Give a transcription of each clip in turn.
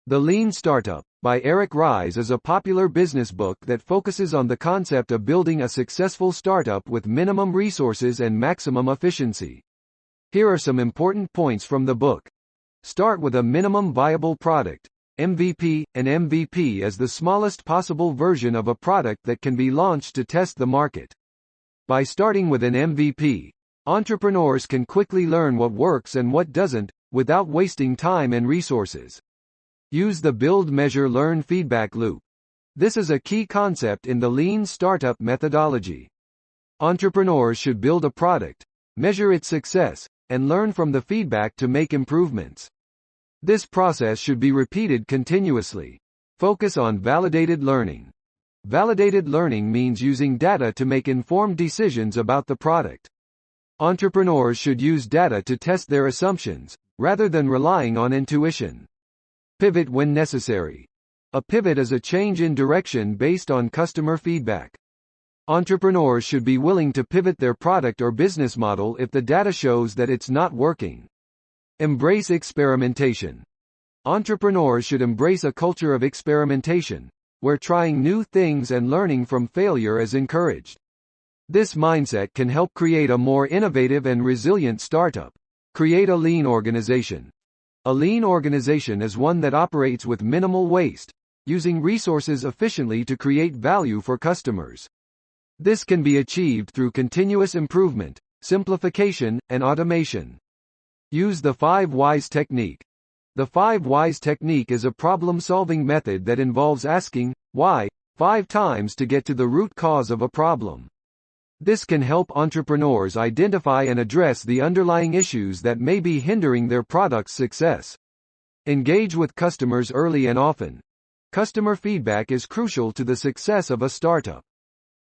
The Lean Startup, by Eric Ries, is a popular business book that focuses on the concept of building a successful startup with minimum resources and maximum efficiency. Here are some important points from the book. Start with a minimum viable product, MVP. An MVP is the smallest possible version of a product that can be launched to test the market. By starting with an MVP, entrepreneurs can quickly learn what works and what doesn't, without wasting time and resources. Use the build, measure, learn feedback loop. This is a key concept in the Lean Startup methodology. Entrepreneurs should build a product, measure its success, and learn from the feedback to make improvements. This process should be repeated continuously. Focus on validated learning. Validated learning means using data to make informed decisions about the product. Entrepreneurs should use data to test their assumptions, rather than relying on intuition. Pivot when necessary. A pivot is a change in direction based on customer feedback. Entrepreneurs should be willing to pivot their product or business model if the data shows that it's not working. Embrace experimentation. Entrepreneurs should embrace a culture of experimentation, where trying new things and learning from failure is encouraged. This mindset can help create a more innovative and resilient startup. Create a lean organization. A lean organization is one that operates with minimal waste, using resources efficiently to create value for customers. This can be achieved through continuous improvement, simplification, and automation. Use the 5 Whys technique. The 5 Whys technique is a problem-solving method that involves asking, why, 5 times to get to the root cause of a problem. This can help entrepreneurs identify and address the underlying issues that may be hindering their product's success. Engage with customers early and often. Customer feedback is crucial to the success of a startup.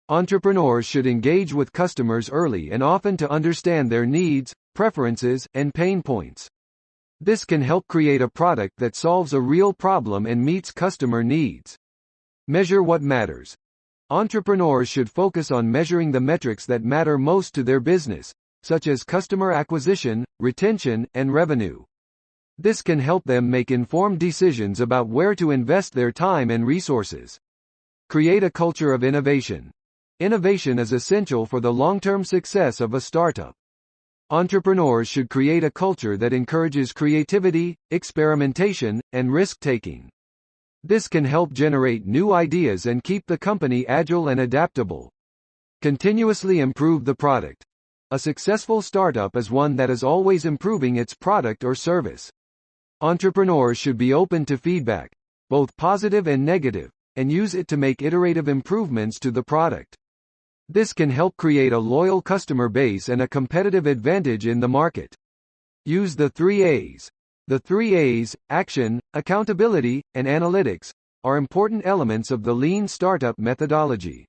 Entrepreneurs should engage with customers early and often to understand their needs, preferences, and pain points. This can help create a product that solves a real problem and meets customer needs. Measure what matters. Entrepreneurs should focus on measuring the metrics that matter most to their business, such as customer acquisition, retention, and revenue. This can help them make informed decisions about where to invest their time and resources. Create a culture of innovation. Innovation is essential for the long-term success of a startup. Entrepreneurs should create a culture that encourages creativity, experimentation, and risk-taking. This can help generate new ideas and keep the company agile and adaptable. Continuously improve the product. A successful startup is one that is always improving its product or service. Entrepreneurs should be open to feedback, both positive and negative, and use it to make iterative improvements to the product. This can help create a loyal customer base and a competitive advantage in the market. Use the 3 A's. The 3 A's, action, accountability, and analytics, are important elements of the Lean Startup methodology.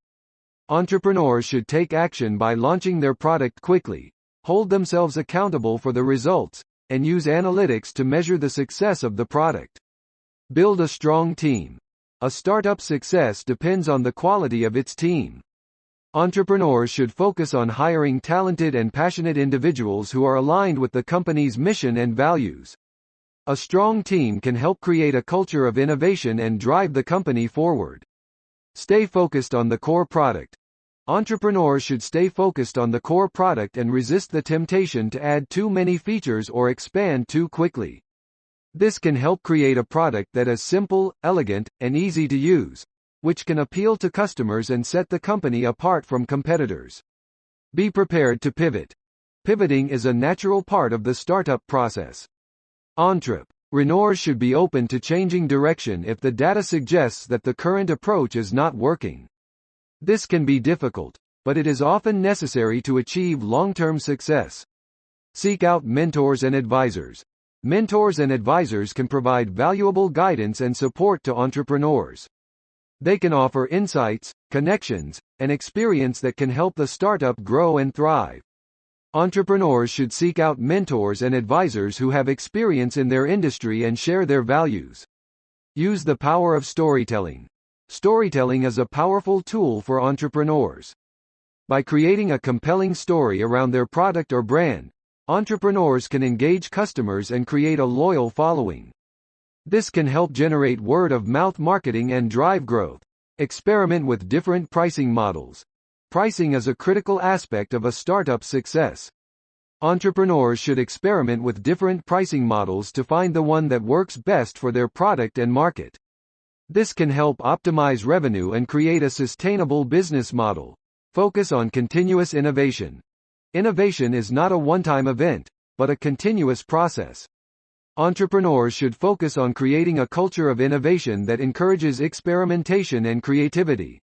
Entrepreneurs should take action by launching their product quickly, hold themselves accountable for the results, and use analytics to measure the success of the product. Build a strong team. A startup's success depends on the quality of its team. Entrepreneurs should focus on hiring talented and passionate individuals who are aligned with the company's mission and values. A strong team can help create a culture of innovation and drive the company forward. Stay focused on the core product. Entrepreneurs should stay focused on the core product and resist the temptation to add too many features or expand too quickly. This can help create a product that is simple, elegant, and easy to use, which can appeal to customers and set the company apart from competitors. Be prepared to pivot. Pivoting is a natural part of the startup process. Entrepreneurs should be open to changing direction if the data suggests that the current approach is not working. This can be difficult, but it is often necessary to achieve long-term success. Seek out mentors and advisors. Mentors and advisors can provide valuable guidance and support to entrepreneurs. They can offer insights, connections, and experience that can help the startup grow and thrive. Entrepreneurs should seek out mentors and advisors who have experience in their industry and share their values. Use the power of storytelling. Storytelling is a powerful tool for entrepreneurs. By creating a compelling story around their product or brand, entrepreneurs can engage customers and create a loyal following. This can help generate word-of-mouth marketing and drive growth. Experiment with different pricing models. Pricing is a critical aspect of a startup's success. Entrepreneurs should experiment with different pricing models to find the one that works best for their product and market. This can help optimize revenue and create a sustainable business model. Focus on continuous innovation. Innovation is not a one-time event, but a continuous process. Entrepreneurs should focus on creating a culture of innovation that encourages experimentation and creativity.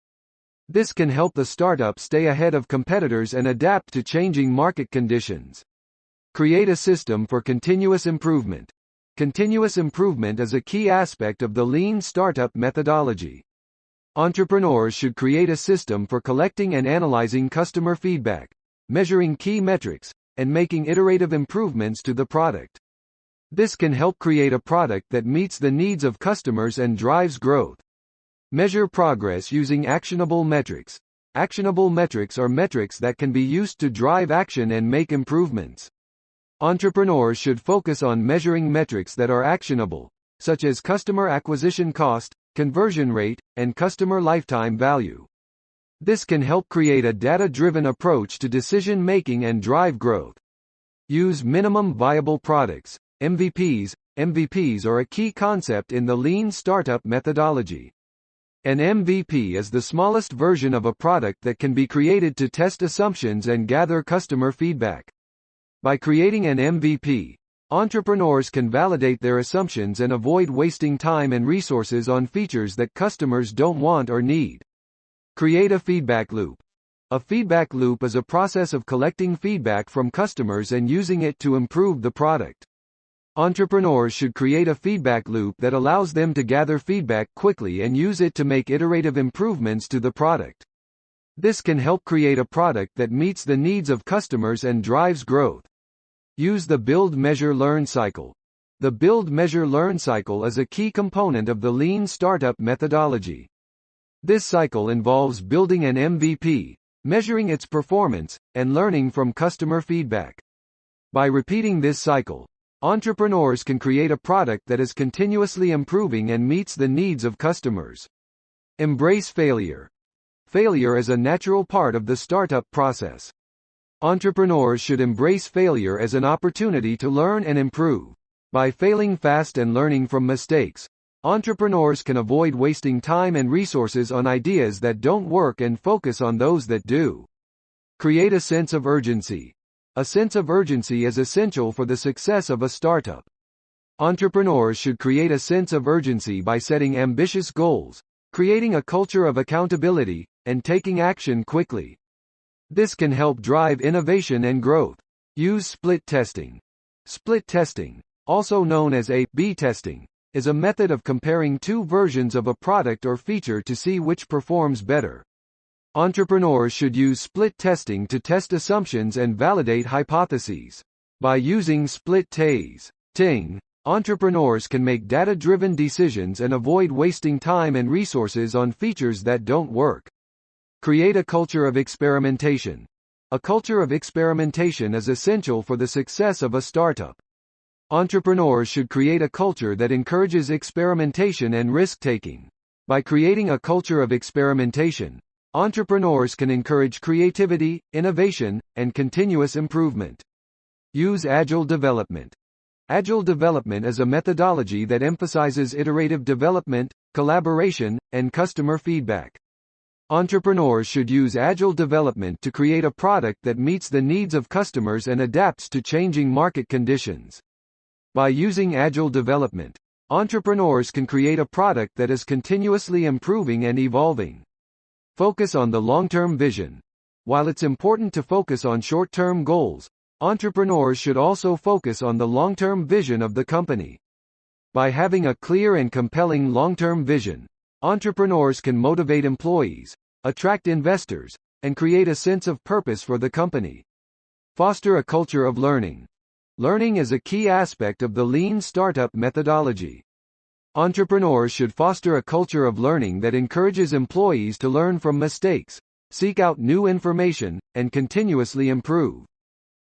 This can help the startup stay ahead of competitors and adapt to changing market conditions. Create a system for continuous improvement. Continuous improvement is a key aspect of the lean startup methodology. Entrepreneurs should create a system for collecting and analyzing customer feedback, measuring key metrics, and making iterative improvements to the product. This can help create a product that meets the needs of customers and drives growth. Measure progress using actionable metrics. Actionable metrics are metrics that can be used to drive action and make improvements. Entrepreneurs should focus on measuring metrics that are actionable, such as customer acquisition cost, conversion rate, and customer lifetime value. This can help create a data-driven approach to decision-making and drive growth. Use minimum viable products, MVPs. MVPs are a key concept in the lean startup methodology. An MVP is the smallest version of a product that can be created to test assumptions and gather customer feedback. By creating an MVP, entrepreneurs can validate their assumptions and avoid wasting time and resources on features that customers don't want or need. Create a feedback loop. A feedback loop is a process of collecting feedback from customers and using it to improve the product. Entrepreneurs should create a feedback loop that allows them to gather feedback quickly and use it to make iterative improvements to the product. This can help create a product that meets the needs of customers and drives growth. Use the Build Measure Learn cycle. The Build Measure Learn cycle is a key component of the lean startup methodology. This cycle involves building an MVP, measuring its performance, and learning from customer feedback. By repeating this cycle, entrepreneurs can create a product that is continuously improving and meets the needs of customers. Embrace failure. Failure is a natural part of the startup process. Entrepreneurs should embrace failure as an opportunity to learn and improve. By failing fast and learning from mistakes, entrepreneurs can avoid wasting time and resources on ideas that don't work and focus on those that do. Create a sense of urgency. A sense of urgency is essential for the success of a startup. Entrepreneurs should create a sense of urgency by setting ambitious goals, creating a culture of accountability, and taking action quickly. This can help drive innovation and growth. Use split testing. Split testing, also known as A/B testing, is a method of comparing two versions of a product or feature to see which performs better. Entrepreneurs should use split testing to test assumptions and validate hypotheses. By using split testing, entrepreneurs can make data-driven decisions and avoid wasting time and resources on features that don't work. Create a culture of experimentation. A culture of experimentation is essential for the success of a startup. Entrepreneurs should create a culture that encourages experimentation and risk-taking. By creating a culture of experimentation, entrepreneurs can encourage creativity, innovation, and continuous improvement. Use agile development. Agile development is a methodology that emphasizes iterative development, collaboration, and customer feedback. Entrepreneurs should use agile development to create a product that meets the needs of customers and adapts to changing market conditions. By using agile development, entrepreneurs can create a product that is continuously improving and evolving. Focus on the long-term vision. While it's important to focus on short-term goals, entrepreneurs should also focus on the long-term vision of the company. By having a clear and compelling long-term vision, entrepreneurs can motivate employees, attract investors, and create a sense of purpose for the company. Foster a culture of learning. Learning is a key aspect of the lean startup methodology. Entrepreneurs should foster a culture of learning that encourages employees to learn from mistakes, seek out new information, and continuously improve.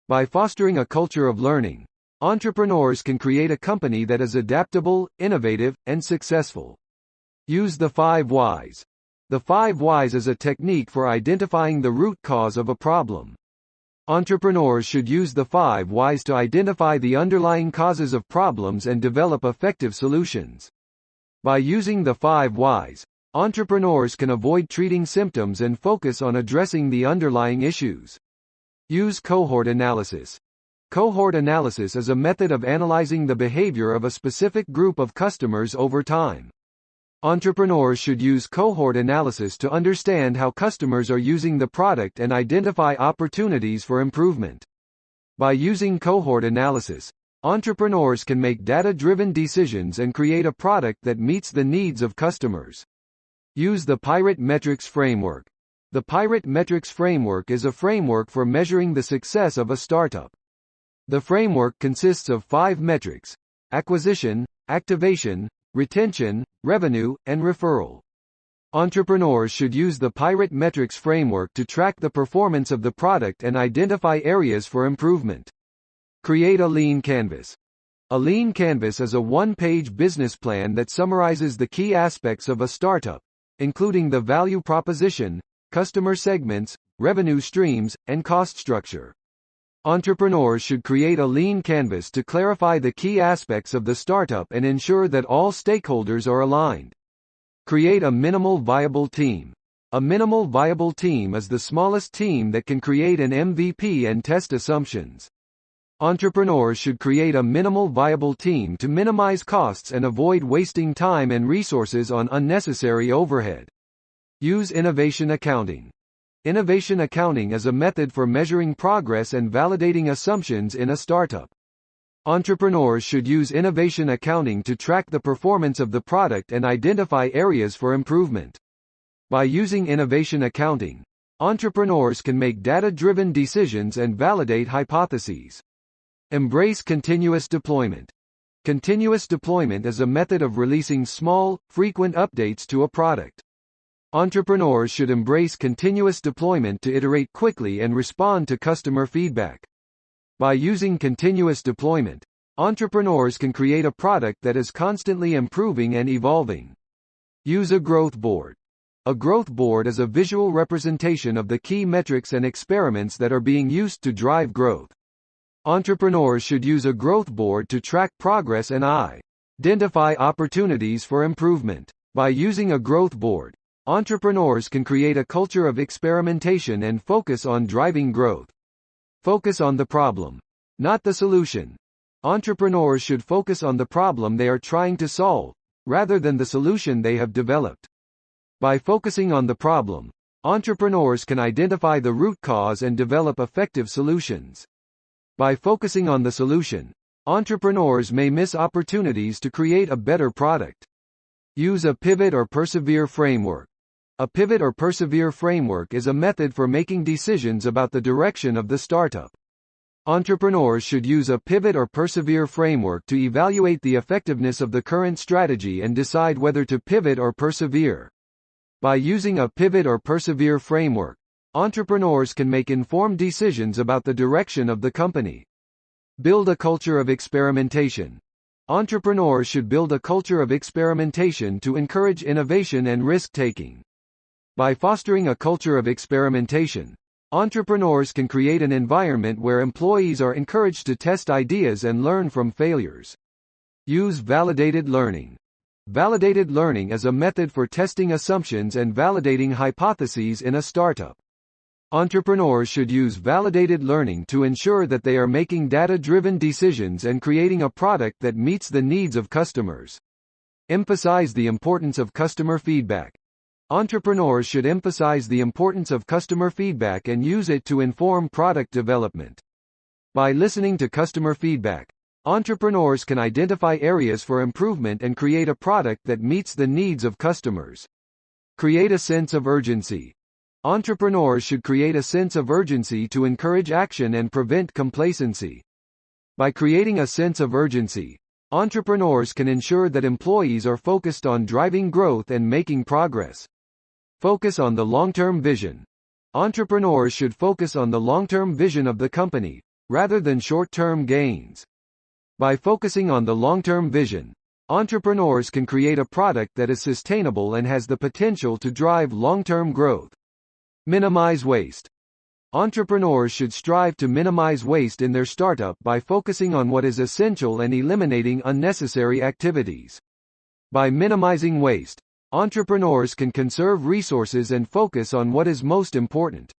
By fostering a culture of learning, entrepreneurs can create a company that is adaptable, innovative, and successful. Use the 5 whys. The 5 whys is a technique for identifying the root cause of a problem. Entrepreneurs should use the 5 whys to identify the underlying causes of problems and develop effective solutions. By using the 5 whys, entrepreneurs can avoid treating symptoms and focus on addressing the underlying issues. Use cohort analysis. Cohort analysis is a method of analyzing the behavior of a specific group of customers over time. Entrepreneurs should use cohort analysis to understand how customers are using the product and identify opportunities for improvement. By using cohort analysis, entrepreneurs can make data-driven decisions and create a product that meets the needs of customers. Use the Pirate Metrics framework. The Pirate Metrics framework is a framework for measuring the success of a startup. The framework consists of 5 metrics: acquisition, activation, retention, revenue, and referral. Entrepreneurs should use the Pirate Metrics framework to track the performance of the product and identify areas for improvement. Create a lean canvas. A lean canvas is a one-page business plan that summarizes the key aspects of a startup, including the value proposition, customer segments, revenue streams, and cost structure. Entrepreneurs should create a lean canvas to clarify the key aspects of the startup and ensure that all stakeholders are aligned. Create a minimal viable team. A minimal viable team is the smallest team that can create an MVP and test assumptions. Entrepreneurs should create a minimal viable team to minimize costs and avoid wasting time and resources on unnecessary overhead. Use innovation accounting. Innovation accounting is a method for measuring progress and validating assumptions in a startup. Entrepreneurs should use innovation accounting to track the performance of the product and identify areas for improvement. By using innovation accounting, entrepreneurs can make data-driven decisions and validate hypotheses. Embrace continuous deployment. Continuous deployment is a method of releasing small, frequent updates to a product. Entrepreneurs should embrace continuous deployment to iterate quickly and respond to customer feedback. By using continuous deployment, entrepreneurs can create a product that is constantly improving and evolving. Use a growth board. A growth board is a visual representation of the key metrics and experiments that are being used to drive growth. Entrepreneurs should use a growth board to track progress and identify opportunities for improvement. By using a growth board, entrepreneurs can create a culture of experimentation and focus on driving growth. Focus on the problem, not the solution. Entrepreneurs should focus on the problem they are trying to solve, rather than the solution they have developed. By focusing on the problem, entrepreneurs can identify the root cause and develop effective solutions. By focusing on the solution, entrepreneurs may miss opportunities to create a better product. Use a pivot or persevere framework. A pivot or persevere framework is a method for making decisions about the direction of the startup. Entrepreneurs should use a pivot or persevere framework to evaluate the effectiveness of the current strategy and decide whether to pivot or persevere. By using a pivot or persevere framework, entrepreneurs can make informed decisions about the direction of the company. Build a culture of experimentation. Entrepreneurs should build a culture of experimentation to encourage innovation and risk-taking. By fostering a culture of experimentation, entrepreneurs can create an environment where employees are encouraged to test ideas and learn from failures. Use validated learning. Validated learning is a method for testing assumptions and validating hypotheses in a startup. Entrepreneurs should use validated learning to ensure that they are making data-driven decisions and creating a product that meets the needs of customers. Emphasize the importance of customer feedback. Entrepreneurs should emphasize the importance of customer feedback and use it to inform product development. By listening to customer feedback, entrepreneurs can identify areas for improvement and create a product that meets the needs of customers. Create a sense of urgency. Entrepreneurs should create a sense of urgency to encourage action and prevent complacency. By creating a sense of urgency, entrepreneurs can ensure that employees are focused on driving growth and making progress. Focus on the long-term vision. Entrepreneurs should focus on the long-term vision of the company, rather than short-term gains. By focusing on the long-term vision, entrepreneurs can create a product that is sustainable and has the potential to drive long-term growth. Minimize waste. Entrepreneurs should strive to minimize waste in their startup by focusing on what is essential and eliminating unnecessary activities. By minimizing waste, entrepreneurs can conserve resources and focus on what is most important.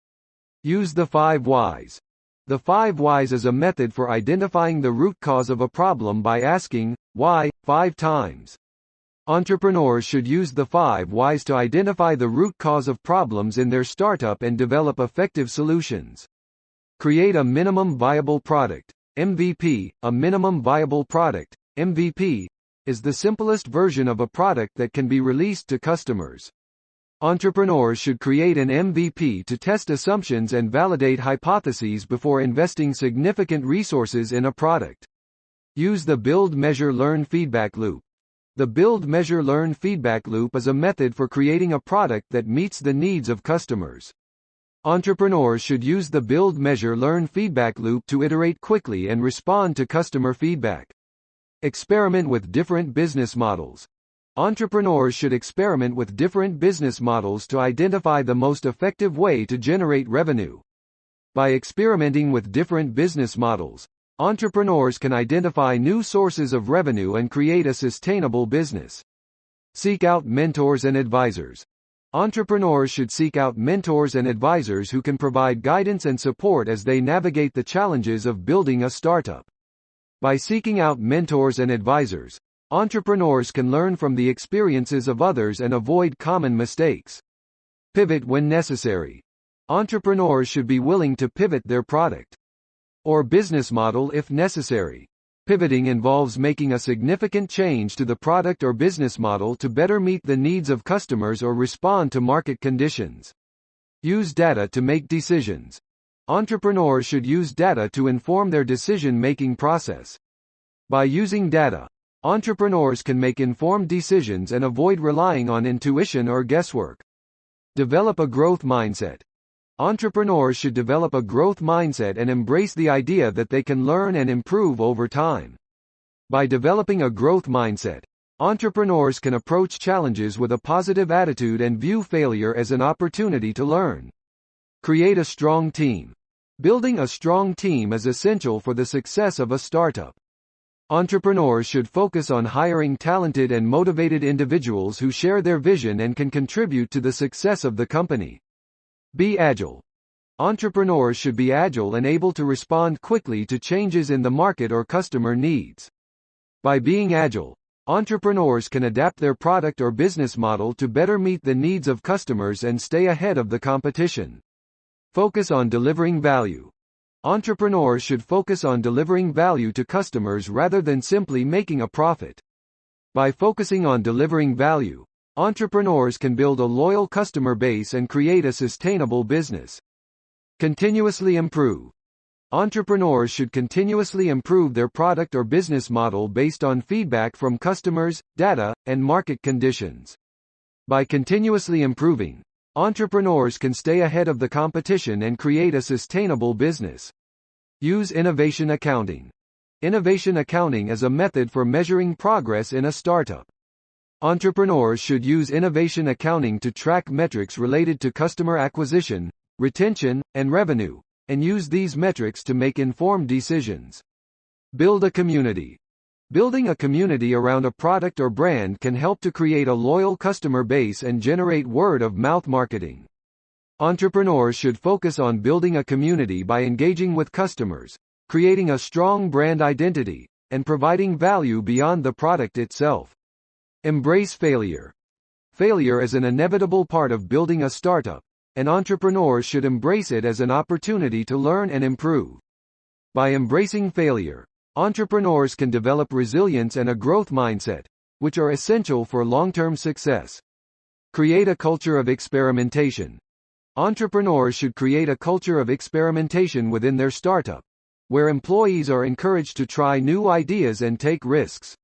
Use the 5 whys. The 5 whys is a method for identifying the root cause of a problem by asking, why, 5 times. Entrepreneurs should use the 5 whys to identify the root cause of problems in their startup and develop effective solutions. Create a minimum viable product. MVP, a minimum viable product, MVP, is the simplest version of a product that can be released to customers. Entrepreneurs should create an MVP to test assumptions and validate hypotheses before investing significant resources in a product. Use the Build Measure Learn feedback loop. The Build Measure Learn feedback loop is a method for creating a product that meets the needs of customers. Entrepreneurs should use the Build Measure Learn feedback loop to iterate quickly and respond to customer feedback. Experiment with different business models. Entrepreneurs should experiment with different business models to identify the most effective way to generate revenue. By experimenting with different business models, entrepreneurs can identify new sources of revenue and create a sustainable business. Seek out mentors and advisors. Entrepreneurs should seek out mentors and advisors who can provide guidance and support as they navigate the challenges of building a startup. By seeking out mentors and advisors, entrepreneurs can learn from the experiences of others and avoid common mistakes. Pivot when necessary. Entrepreneurs should be willing to pivot their product or business model if necessary. Pivoting involves making a significant change to the product or business model to better meet the needs of customers or respond to market conditions. Use data to make decisions. Entrepreneurs should use data to inform their decision-making process. By using data, entrepreneurs can make informed decisions and avoid relying on intuition or guesswork. Develop a growth mindset. Entrepreneurs should develop a growth mindset and embrace the idea that they can learn and improve over time. By developing a growth mindset, entrepreneurs can approach challenges with a positive attitude and view failure as an opportunity to learn. Create a strong team. Building a strong team is essential for the success of a startup. Entrepreneurs should focus on hiring talented and motivated individuals who share their vision and can contribute to the success of the company. Be agile. Entrepreneurs should be agile and able to respond quickly to changes in the market or customer needs. By being agile, entrepreneurs can adapt their product or business model to better meet the needs of customers and stay ahead of the competition. Focus on delivering value. Entrepreneurs should focus on delivering value to customers rather than simply making a profit. By focusing on delivering value, entrepreneurs can build a loyal customer base and create a sustainable business. Continuously improve. Entrepreneurs should continuously improve their product or business model based on feedback from customers, data, and market conditions. By continuously improving, entrepreneurs can stay ahead of the competition and create a sustainable business. Use innovation accounting. Innovation accounting is a method for measuring progress in a startup. Entrepreneurs should use innovation accounting to track metrics related to customer acquisition, retention, and revenue, and use these metrics to make informed decisions. Build a community. Building a community around a product or brand can help to create a loyal customer base and generate word-of-mouth marketing. Entrepreneurs should focus on building a community by engaging with customers, creating a strong brand identity, and providing value beyond the product itself. Embrace failure. Failure is an inevitable part of building a startup, and entrepreneurs should embrace it as an opportunity to learn and improve. By embracing failure, entrepreneurs can develop resilience and a growth mindset, which are essential for long-term success. Create a culture of experimentation. Entrepreneurs should create a culture of experimentation within their startup, where employees are encouraged to try new ideas and take risks.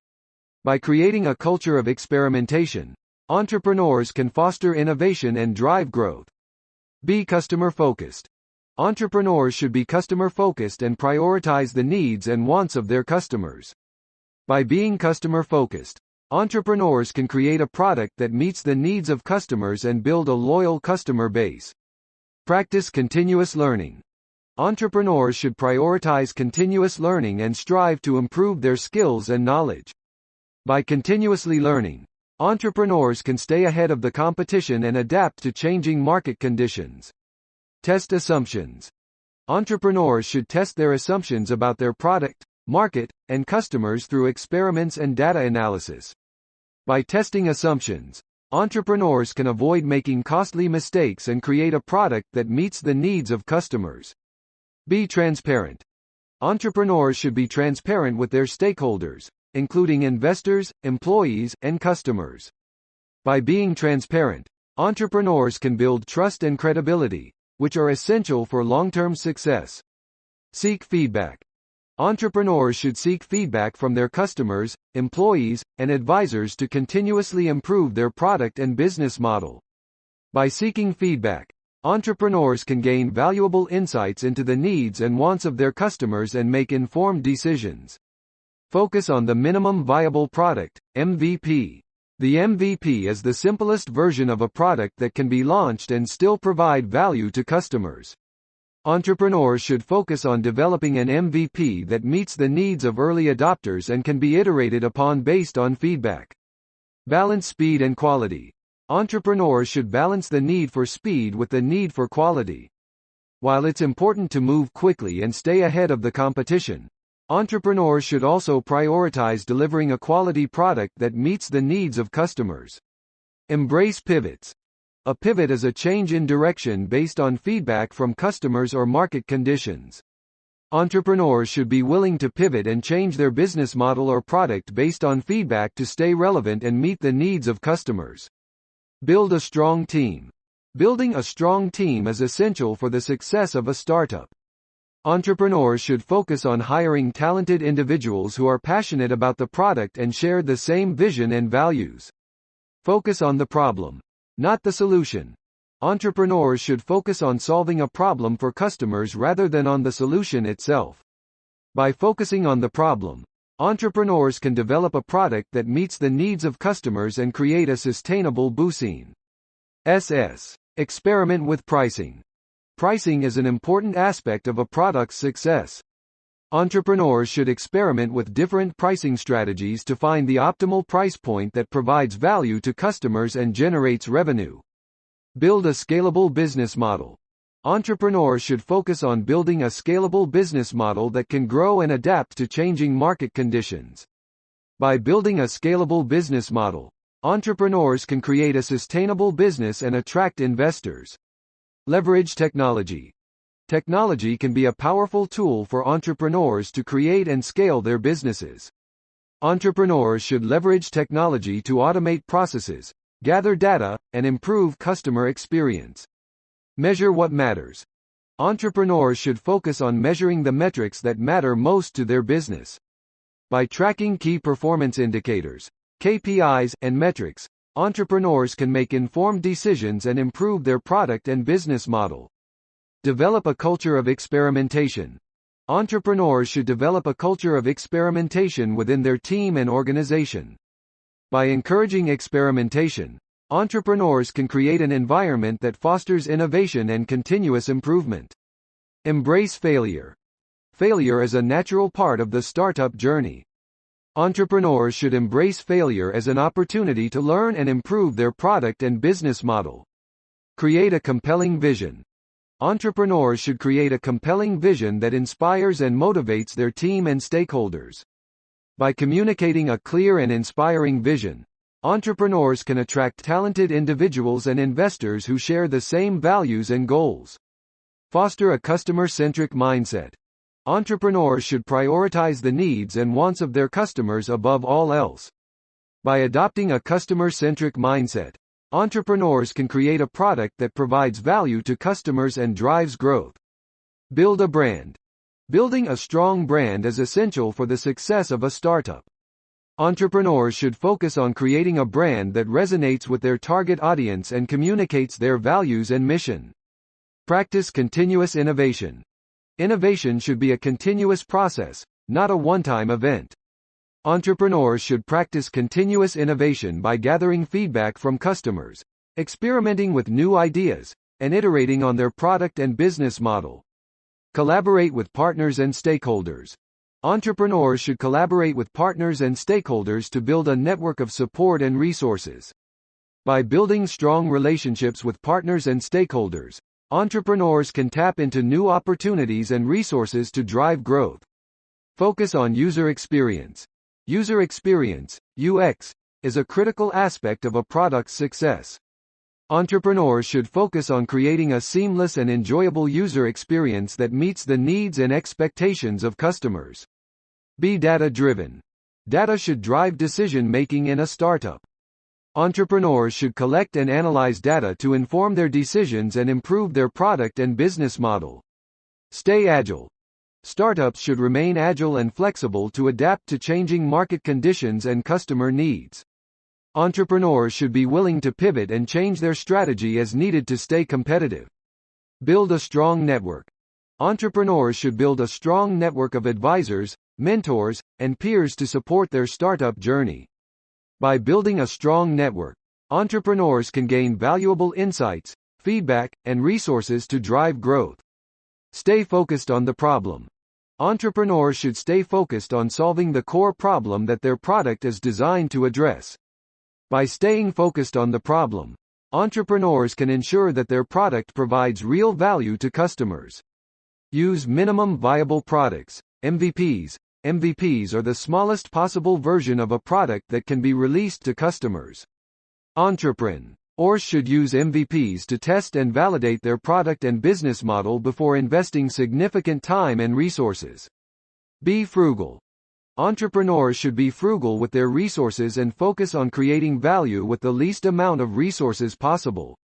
By creating a culture of experimentation, entrepreneurs can foster innovation and drive growth. Be customer-focused. Entrepreneurs should be customer-focused and prioritize the needs and wants of their customers. By being customer-focused, entrepreneurs can create a product that meets the needs of customers and build a loyal customer base. Practice continuous learning. Entrepreneurs should prioritize continuous learning and strive to improve their skills and knowledge. By continuously learning, entrepreneurs can stay ahead of the competition and adapt to changing market conditions. Test assumptions. Entrepreneurs should test their assumptions about their product, market, and customers through experiments and data analysis. By testing assumptions, entrepreneurs can avoid making costly mistakes and create a product that meets the needs of customers. Be transparent. Entrepreneurs should be transparent with their stakeholders, including investors, employees, and customers. By being transparent, entrepreneurs can build trust and credibility, which are essential for long-term success. Seek feedback. Entrepreneurs should seek feedback from their customers, employees, and advisors to continuously improve their product and business model. By seeking feedback, entrepreneurs can gain valuable insights into the needs and wants of their customers and make informed decisions. Focus on the minimum viable product, MVP. The MVP is the simplest version of a product that can be launched and still provide value to customers. Entrepreneurs should focus on developing an MVP that meets the needs of early adopters and can be iterated upon based on feedback. Balance speed and quality. Entrepreneurs should balance the need for speed with the need for quality. While it's important to move quickly and stay ahead of the competition, entrepreneurs should also prioritize delivering a quality product that meets the needs of customers. Embrace pivots. A pivot is a change in direction based on feedback from customers or market conditions. Entrepreneurs should be willing to pivot and change their business model or product based on feedback to stay relevant and meet the needs of customers. Build a strong team. Building a strong team is essential for the success of a startup. Entrepreneurs should focus on hiring talented individuals who are passionate about the product and share the same vision and values. Focus on the problem, not the solution. Entrepreneurs should focus on solving a problem for customers rather than on the solution itself. By focusing on the problem, entrepreneurs can develop a product that meets the needs of customers and create a sustainable business. Experiment with pricing. Pricing is an important aspect of a product's success. Entrepreneurs should experiment with different pricing strategies to find the optimal price point that provides value to customers and generates revenue. Build a scalable business model. Entrepreneurs should focus on building a scalable business model that can grow and adapt to changing market conditions. By building a scalable business model, entrepreneurs can create a sustainable business and attract investors. Leverage technology. Technology can be a powerful tool for entrepreneurs to create and scale their businesses. Entrepreneurs should leverage technology to automate processes, gather data, and improve customer experience. Measure what matters. Entrepreneurs should focus on measuring the metrics that matter most to their business. By tracking key performance indicators, KPIs, and metrics, entrepreneurs can make informed decisions and improve their product and business model. Develop a culture of experimentation. Entrepreneurs should develop a culture of experimentation within their team and organization. By encouraging experimentation, entrepreneurs can create an environment that fosters innovation and continuous improvement. Embrace failure. Failure is a natural part of the startup journey. Entrepreneurs should embrace failure as an opportunity to learn and improve their product and business model. Create a compelling vision. Entrepreneurs should create a compelling vision that inspires and motivates their team and stakeholders. By communicating a clear and inspiring vision, entrepreneurs can attract talented individuals and investors who share the same values and goals. Foster a customer-centric mindset. Entrepreneurs should prioritize the needs and wants of their customers above all else. By adopting a customer-centric mindset, entrepreneurs can create a product that provides value to customers and drives growth. Build a brand. Building a strong brand is essential for the success of a startup. Entrepreneurs should focus on creating a brand that resonates with their target audience and communicates their values and mission. Practice continuous innovation. Innovation should be a continuous process, not a one-time event. Entrepreneurs should practice continuous innovation by gathering feedback from customers, experimenting with new ideas, and iterating on their product and business model. Collaborate with partners and stakeholders. Entrepreneurs should collaborate with partners and stakeholders to build a network of support and resources. By building strong relationships with partners and stakeholders, entrepreneurs can tap into new opportunities and resources to drive growth. Focus on user experience. User experience, UX, is a critical aspect of a product's success. Entrepreneurs should focus on creating a seamless and enjoyable user experience that meets the needs and expectations of customers. Be data-driven. Data should drive decision-making in a startup. Entrepreneurs should collect and analyze data to inform their decisions and improve their product and business model. Stay agile. Startups should remain agile and flexible to adapt to changing market conditions and customer needs. Entrepreneurs should be willing to pivot and change their strategy as needed to stay competitive. Build a strong network. Entrepreneurs should build a strong network of advisors, mentors, and peers to support their startup journey. By building a strong network, entrepreneurs can gain valuable insights, feedback, and resources to drive growth. Stay focused on the problem. Entrepreneurs should stay focused on solving the core problem that their product is designed to address. By staying focused on the problem, entrepreneurs can ensure that their product provides real value to customers. Use minimum viable products, MVPs. MVPs are the smallest possible version of a product that can be released to customers. Entrepreneurs should use MVPs to test and validate their product and business model before investing significant time and resources. Be frugal. Entrepreneurs should be frugal with their resources and focus on creating value with the least amount of resources possible.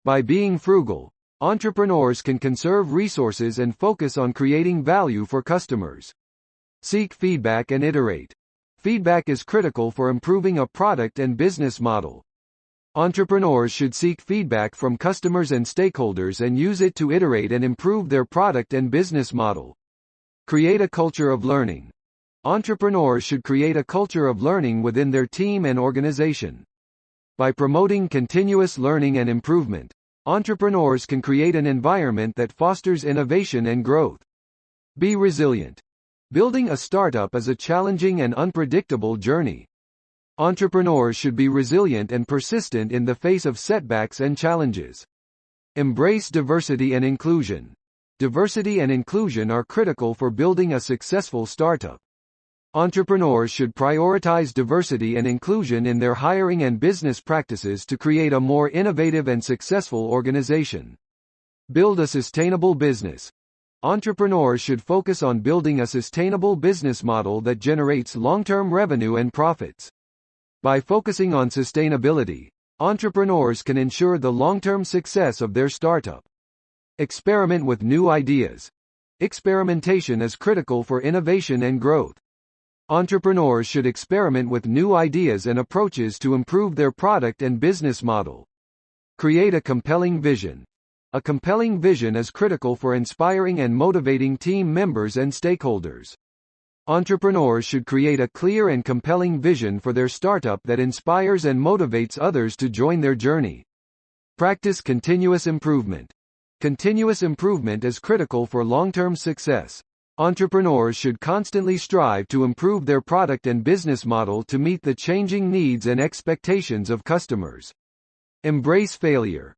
By being frugal, entrepreneurs can conserve resources and focus on creating value for customers. Seek feedback and iterate. Feedback is critical for improving a product and business model. Entrepreneurs should seek feedback from customers and stakeholders and use it to iterate and improve their product and business model. Create a culture of learning. Entrepreneurs should create a culture of learning within their team and organization. By promoting continuous learning and improvement, entrepreneurs can create an environment that fosters innovation and growth. Be resilient. Building a startup is a challenging and unpredictable journey. Entrepreneurs should be resilient and persistent in the face of setbacks and challenges. Embrace diversity and inclusion. Diversity and inclusion are critical for building a successful startup. Entrepreneurs should prioritize diversity and inclusion in their hiring and business practices to create a more innovative and successful organization. Build a sustainable business. Entrepreneurs should focus on building a sustainable business model that generates long-term revenue and profits. By focusing on sustainability, entrepreneurs can ensure the long-term success of their startup. Experiment with new ideas. Experimentation is critical for innovation and growth. Entrepreneurs should experiment with new ideas and approaches to improve their product and business model. Create a compelling vision. A compelling vision is critical for inspiring and motivating team members and stakeholders. Entrepreneurs should create a clear and compelling vision for their startup that inspires and motivates others to join their journey. Practice continuous improvement. Continuous improvement is critical for long-term success. Entrepreneurs should constantly strive to improve their product and business model to meet the changing needs and expectations of customers. Embrace failure.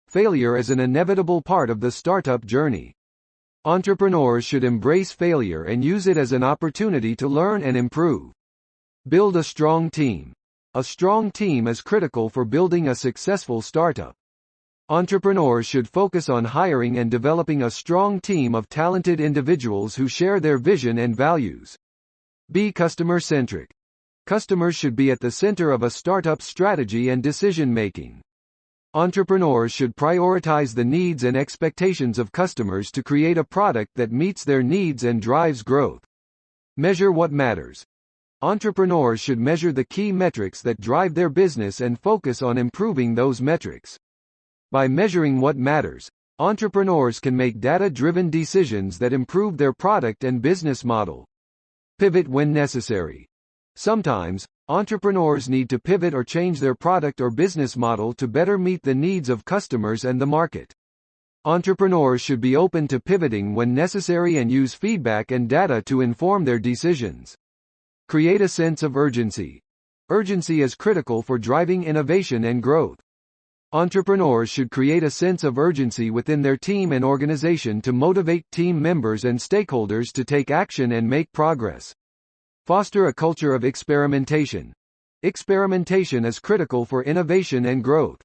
Failure is an inevitable part of the startup journey. Entrepreneurs should embrace failure and use it as an opportunity to learn and improve. Build a strong team. A strong team is critical for building a successful startup. Entrepreneurs should focus on hiring and developing a strong team of talented individuals who share their vision and values. Be customer-centric. Customers should be at the center of a startup's strategy and decision-making. Entrepreneurs should prioritize the needs and expectations of customers to create a product that meets their needs and drives growth. Measure what matters. Entrepreneurs should measure the key metrics that drive their business and focus on improving those metrics. By measuring what matters, entrepreneurs can make data-driven decisions that improve their product and business model. Pivot when necessary. Sometimes, entrepreneurs need to pivot or change their product or business model to better meet the needs of customers and the market. Entrepreneurs should be open to pivoting when necessary and use feedback and data to inform their decisions. Create a sense of urgency. Urgency is critical for driving innovation and growth. Entrepreneurs should create a sense of urgency within their team and organization to motivate team members and stakeholders to take action and make progress. Foster a culture of experimentation. Experimentation is critical for innovation and growth.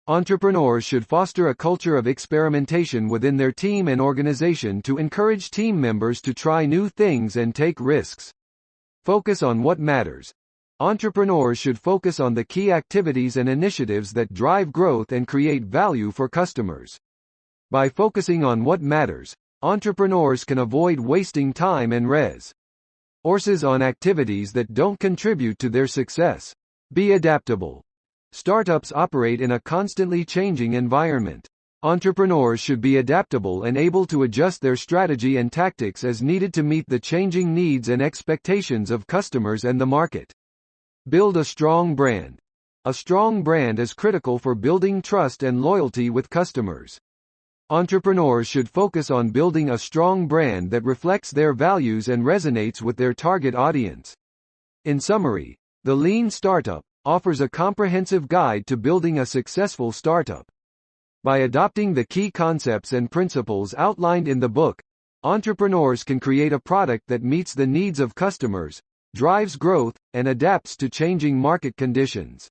Entrepreneurs should foster a culture of experimentation within their team and organization to encourage team members to try new things and take risks. Focus on what matters. Entrepreneurs should focus on the key activities and initiatives that drive growth and create value for customers. By focusing on what matters, entrepreneurs can avoid wasting time and resources on activities that don't contribute to their success. Be adaptable. Startups operate in a constantly changing environment. Entrepreneurs should be adaptable and able to adjust their strategy and tactics as needed to meet the changing needs and expectations of customers and the market. Build a strong brand. A strong brand is critical for building trust and loyalty with customers. Entrepreneurs should focus on building a strong brand that reflects their values and resonates with their target audience. In summary, The Lean Startup offers a comprehensive guide to building a successful startup. By adopting the key concepts and principles outlined in the book, entrepreneurs can create a product that meets the needs of customers, drives growth, and adapts to changing market conditions.